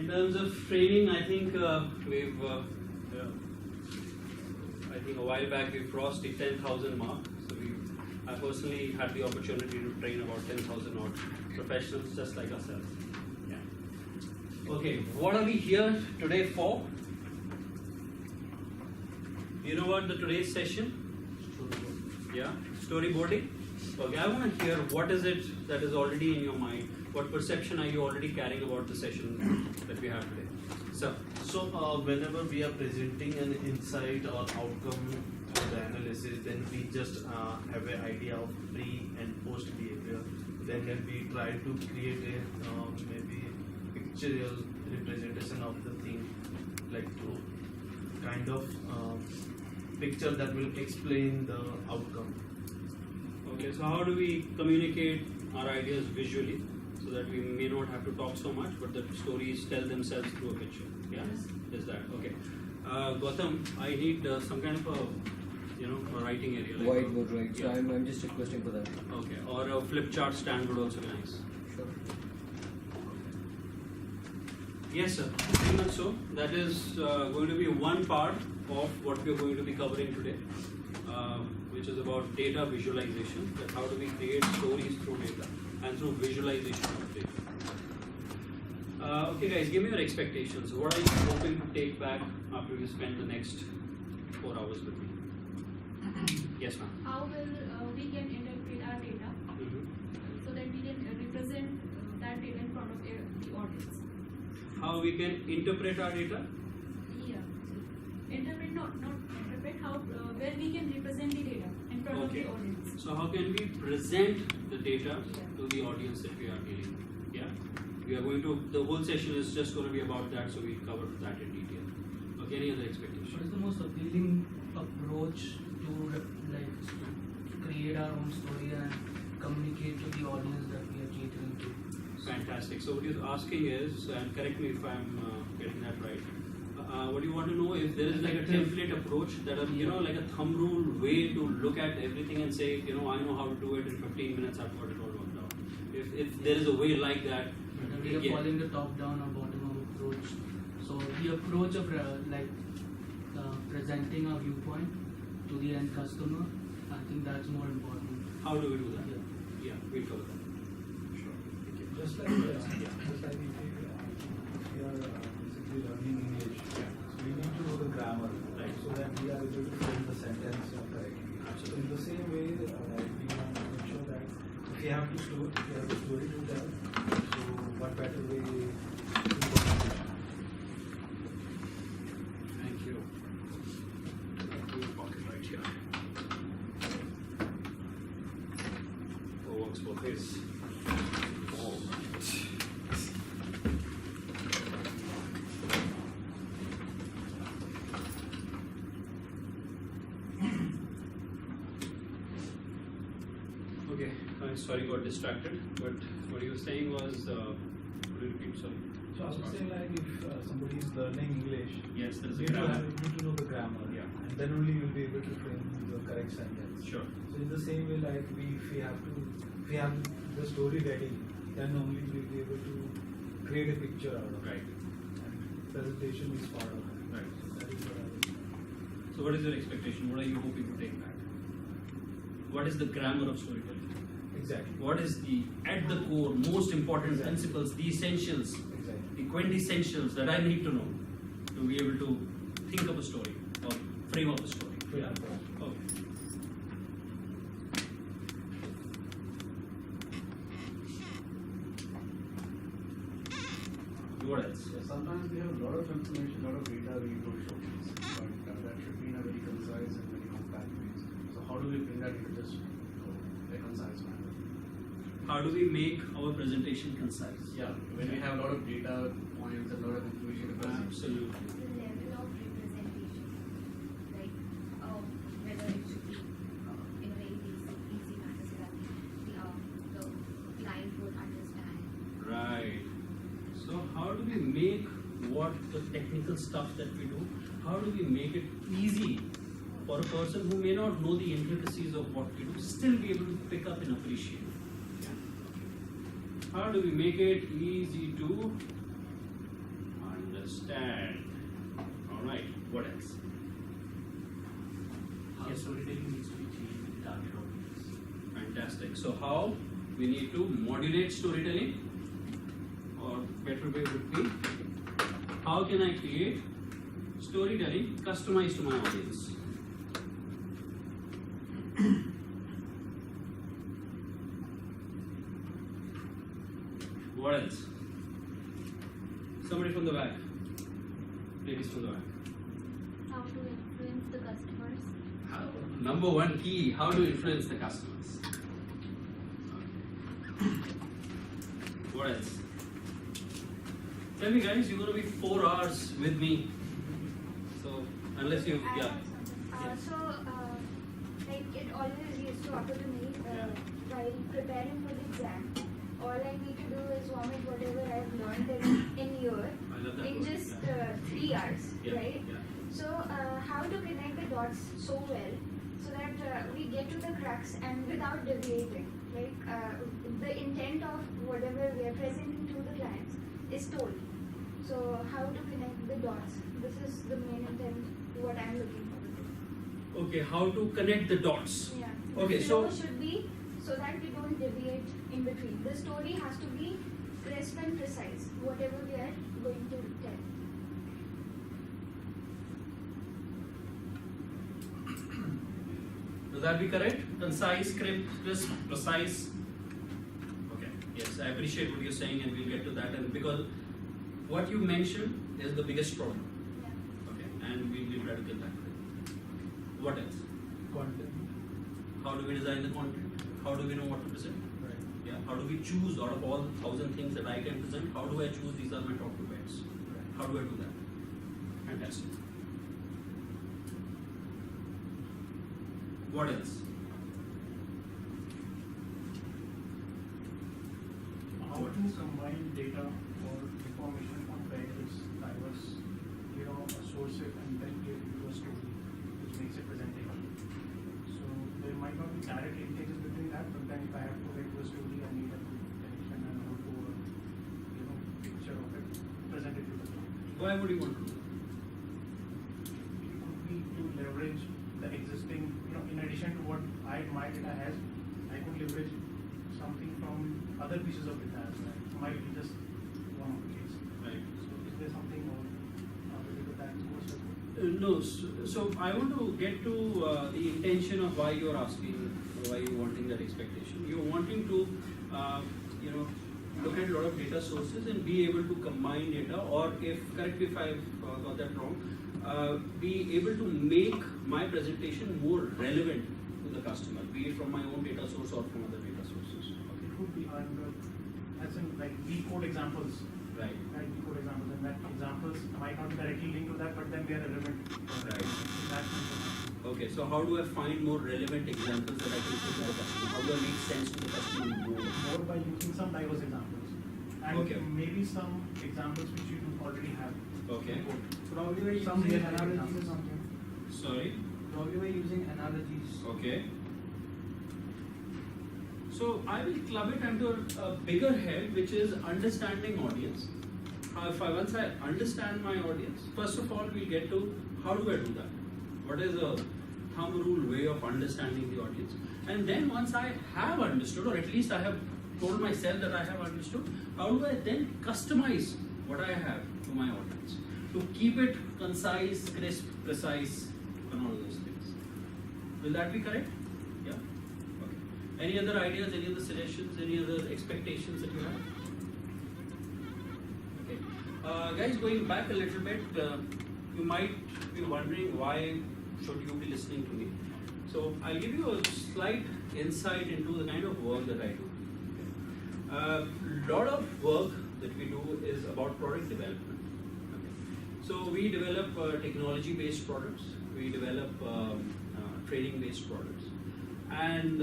In terms of training, I think we've, I think a while back we crossed the 10,000 mark. So I personally had the opportunity to train about 10,000 odd professionals just like ourselves. Yeah. Okay, what are we here today for? You know what the today's session? Yeah, storyboarding. Okay, I want to hear what is it that is already in your mind. What perception are you already carrying about the session that we have today? So whenever we are presenting an insight or outcome of the analysis, then we just have an idea of pre and post behavior. Then we try to create a maybe pictorial representation of the thing, like to kind of picture that will explain the outcome. Okay, so how do we communicate our ideas visually so that we may not have to talk so much, but the stories tell themselves through a picture? Yeah, is that okay? Gautam, I need some kind of a writing area. Like whiteboard, right? So I'm just requesting for that. Okay, or a flip chart stand would also be nice. Sure. Yes, sir. Very much so. That is going to be one part of what we are going to be covering today, which is about data visualization. That how do we create stories through data and through visualization of data. Okay, guys, give me your expectations. What are you hoping to take back after you spend the next 4 hours with me? Yes, ma'am. How will we can interpret our data so that we can represent that data in front of the audience? How we can interpret our data? Yeah. Interpret, not interpret, how where we can represent the data in front of the audience. So how can we present the data to the audience that we are dealing with? Yeah? We are going to, the whole session is just going to be about that, so we'll cover that in detail. Okay, any other expectations? What is the most appealing approach to create our own story and communicate to the audience that we are catering to? Fantastic. So what you're asking is, and correct me if I'm getting that right, what you want to know if there is like a template approach that like a thumb rule way to look at everything and say, I know how to do it in 15 minutes, I've got it all worked out. If there is a way like that, we are following the top-down or bottom-up approach. So the approach of presenting a viewpoint to the end customer, I think that's more important. How do we do that? Yeah, we'll cover that. Sure. Just like if we are basically learning English, so we need to know the grammar, Right. so that we are able to frame the sentence correctly. So in the same way, we want to make sure that if we have to story to tell, so what better way to Thank you. Pocket right here. Works both ways. All right. Okay, sorry, got distracted. But what you were saying was, could you repeat? Sorry. So I was saying, like, if somebody is learning English, Yes, there's a you grammar. need to know the grammar, Yeah. and then only you will be able to frame the correct sentence. Sure. So in the same way, like if we have the story ready, then only we will be able to create a picture out of it. Right. And presentation is part of it. Right. That is what I was. So what is your expectation? What are you hoping to take back? What is the grammar of storytelling? Exactly. What is the, at the core, most important principles, the essentials, Exactly. the quintessentials that I need to know to be able to think of a story or frame up a story? Yeah. Okay. What else? Sometimes we have a lot of information, a lot of data we need to showcase, but that should be in a very concise and very compact way. So how do we bring that into just a concise manner? How do we make our presentation concise? Yeah, when we have a lot of data points and a lot of information to present. Absolutely. The level of representation, like whether it should be in a very easy manner so that the client would understand. Right. So how do we make what the technical stuff that we do, how do we make it easy for a person who may not know the intricacies of what we do, still be able to pick up and appreciate? Yeah. How do we make it easy to understand. All right. What else? How storytelling needs to be changed with the target audience. Fantastic. So how we need to modulate storytelling, or better way would be, how can I create storytelling customized to my audience? What else? Somebody from the back. Ladies from the back. How to influence the customers? How, number one key, how to influence the customers. What else? Tell me guys, you're going to be 4 hours with me. So, unless you, I yeah. have something. Like it always used to occur to me while preparing for the exam. All I need to do is vomit whatever I've learned in year I love that in word, just yeah. 3 hours, Yeah, right? yeah. So how to connect the dots so well so that we get to the crux and without deviating. Like the intent of whatever we are presenting to the clients is told. So how to connect the dots? This is the main intent. What I'm looking for. Okay, how to connect the dots. Yeah. Okay, the so- flow should be so that we don't deviate in between. The story has to be crisp and precise. Whatever we are going to tell. Does that be correct? Concise, crisp, precise. Okay. Yes, I appreciate what you're saying, and we'll get to that. And because what you mentioned is the biggest problem. Yeah. Okay, and we'll try to get back to it. What else? Content. How do we design the content? How do we know what to present? Right. Yeah. How do we choose out of all 1,000 things that I can present? How do I choose these are my top 2 bets? How do I do that? Fantastic. What else? How to combine data or information from various diverse, sources and then give it to a story, which makes it presentable. So there might not be direct linkages between that, but then if I have to get to a story, I need a good connection and how to, picture of it, present it to the client. Why would you want to do that? It could be to leverage the existing, in addition to what my data has, I could leverage something from other pieces of data as well. Might be just one of the case. Right. So is there something more related to that course as well? No, so I want to get to the intention of why you're asking, why you're wanting that expectation. You're wanting to, look at a lot of data sources and be able to combine data, or correct me if I've got that wrong, be able to make my presentation more relevant to the customer, be it from my own data source or from other data sources. It could be under, as in like we code examples, Right. right? We code examples, and that examples might not be directly linked to that, but then they are relevant. Right. That's Okay, so how do I find more relevant examples that I can put to the customer? How do I make sense to the customer more? more by using some diverse examples, and Okay. maybe some examples which you do already have. Okay. Probably by Some using real life analogies or examples. something. Sorry. Probably by using analogies. Okay. So I will club it under a bigger head, which is understanding audience. Once I understand my audience, first of all, we'll get to how do I do that? What is a thumb rule way of understanding the audience? And then once I have understood, or at least I have told myself that I have understood, how do I then customize what I have to my audience to keep it concise, crisp, precise, and all those things? Will that be correct? Yeah? Okay. Any other ideas, any other suggestions, any other expectations that you have? Okay. Guys, going back a little bit, you might be wondering why should you be listening to me. So I'll give you a slight insight into the kind of work that I do. A lot of work that we do is about product development. Okay. So we develop technology-based products, we develop training-based products, and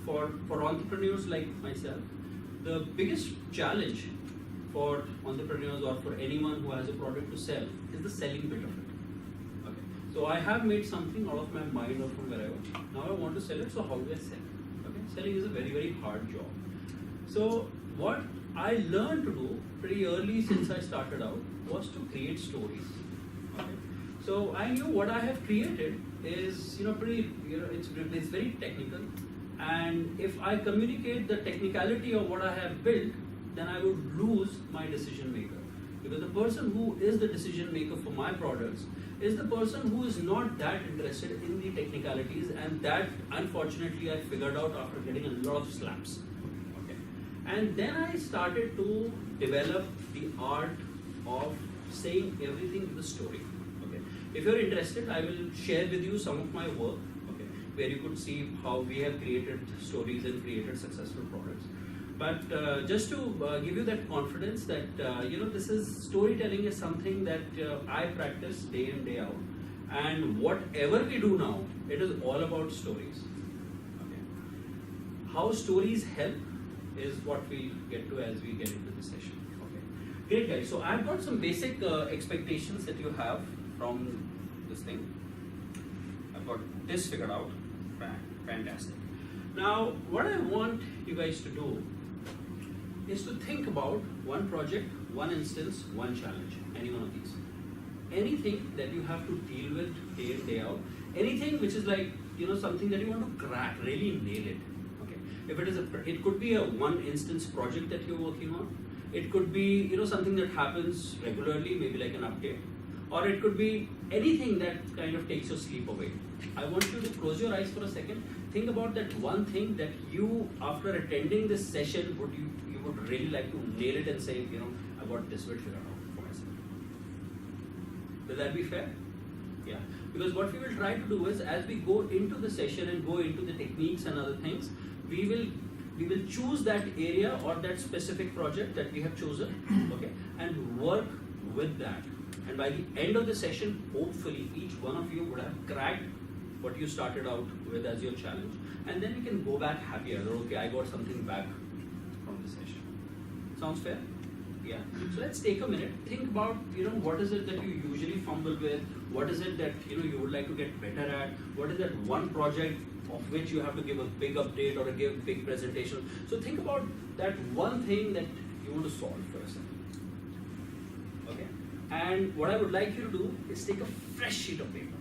for entrepreneurs like myself, the biggest challenge for entrepreneurs or for anyone who has a product to sell is the selling bit of it. Okay. So I have made something out of my mind or from wherever. Now I want to sell it, so how do I sell it? Okay. Selling is a very, very hard job. So what I learned to do pretty early since I started out was to create stories. Okay? So I knew what I have created is pretty it's very technical, and if I communicate the technicality of what I have built, then I would lose my decision maker, because the person who is the decision maker for my products is the person who is not that interested in the technicalities, and that unfortunately I figured out after getting a lot of slaps. Okay. And then I started to develop the art of saying everything with a story. Okay. If you're interested, I will share with you some of my work, okay, where you could see how we have created stories and created successful products. But just to give you that confidence that this is storytelling is something that I practice day in day out, and whatever we do now, it is all about stories. Okay. How stories help is what we get to as we get into the session. Okay. Great guys. So I've got some basic expectations that you have from this thing. I've got this figured out. Fantastic. Now what I want you guys to do is to think about one project, one instance, one challenge, any one of these. Anything that you have to deal with day in, day out, anything which is like, something that you want to crack, really nail it. Okay. If it is it could be a one instance project that you're working on. It could be, something that happens regularly, maybe like an update. Or it could be anything that kind of takes your sleep away. I want you to close your eyes for a second. Think about that one thing that you, after attending this session, you would really like to nail it and say, I got this bit figured out for myself. Will that be fair? Yeah. Because what we will try to do is, as we go into the session and go into the techniques and other things, we will choose that area or that specific project that we have chosen, okay, and work with that. And by the end of the session, hopefully each one of you would have cracked what you started out with as your challenge, and then you can go back happier. Okay, I got something back from the session. Sounds fair? Yeah. So let's take a minute. Think about what is it that you usually fumble with? What is it that you would like to get better at? What is that one project of which you have to give a big update or give a big presentation? So think about that one thing that you want to solve for yourself. Okay. And what I would like you to do is take a fresh sheet of paper.